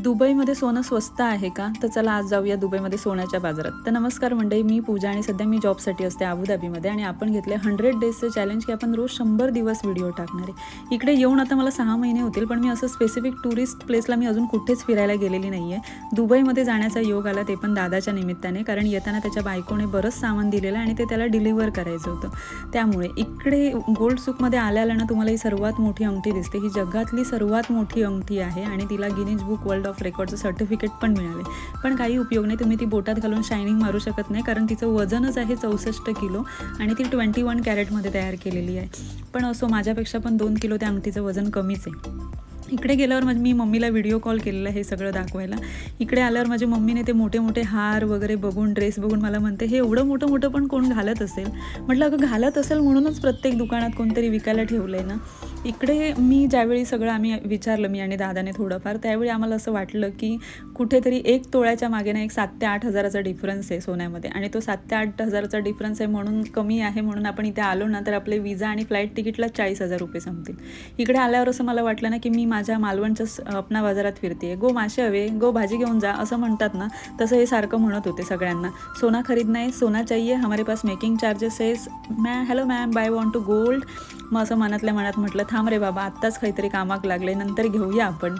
दुबईमध्ये सोनं स्वस्त आहे का? तर चला आज जाऊया दुबईमध्ये सोन्याच्या बाजारात. तर नमस्कार मंडळी, मी पूजा आणि सध्या मी जॉबसाठी असते अबुधाबीमध्ये आणि आपण घेतले 100 डेजचं चॅलेंज की आपण रोज 100 दिवस व्हिडिओ टाकणार आहे. इकडे येऊन आता मला 6 महिने होतील, पण मी असं स्पेसिफिक टुरिस्ट प्लेसला मी अजून कुठेच फिरायला गेलेली नाही आहे. दुबईमध्ये जाण्याचा योग आला, ते पण दादाच्या निमित्ताने, कारण येताना त्याच्या बायकोने बरंच सामान दिलेलं आणि ते त्याला डिलिव्हर करायचं होतं. त्यामुळे इकडे गोल्ड सुकमध्ये आल्याला ना तुम्हाला ही सर्वात मोठी अंगठी दिसते. ही जगातली सर्वात मोठी अंगठी आहे आणि तिला गिनीज बुक वर्ल्ड ऑफ रेकॉर्डचं सर्टिफिकेट पण मिळाले. पण काही उपयोग नाही, तुम्ही ती बोटात घालून शायनिंग मारू शकत नाही, कारण तिचं वजनच आहे 64 किलो आणि ती 21 कॅरेटमध्ये तयार केलेली आहे. पण असो, माझ्यापेक्षा पण 2 किलो त्या अंगठीचं वजन कमीच आहे. इकडे गेल्यावर मी मम्मीला व्हिडिओ कॉल केलेला हे सगळं दाखवायला. इकडे आल्यावर माझ्या मम्मीने ते मोठे मोठे हार वगैरे बघून, ड्रेस बघून मला म्हणते, हे एवढं मोठं मोठं पण कोण घालत असेल? म्हटलं अगं घालत असेल म्हणूनच प्रत्येक दुकानात कोणतरी विकायला ठेवलं आहे ना. इकडे मी ज्यावेळी सगळं आम्ही विचारलं, मी आणि दादाने थोडंफार, त्यावेळी आम्हाला असं वाटलं की कुठेतरी 1 तोळ्याच्या मागे ना एक 7,000 ते 8,000चा डिफरन्स आहे सोन्यामध्ये, आणि तो 7,000 ते 8,000चा डिफरन्स आहे म्हणून कमी आहे म्हणून आपण इथे आलो ना तर आपले विजा आणि फ्लाईट तिकीटला 40,000 रुपये संपतील. इकडे आल्यावर असं मला वाटलं ना की मी माझ्या मालवणच्या अपना बाजारात फिरते. गो मासे हवे, गो भाजी घेऊन जा असं म्हणतात ना, तसं हे सारखं म्हणत होते सगळ्यांना. सोना खरीदना है, सोना चाहिए, हमारे पास मेकिंग चार्जेस है. Hello ma'am, by want to gold. मग असं मनातल्या मनात म्हटलं, थांब रे बाबा, आत्ताच काहीतरी कामाक लागले, नंतर घेऊया आपण.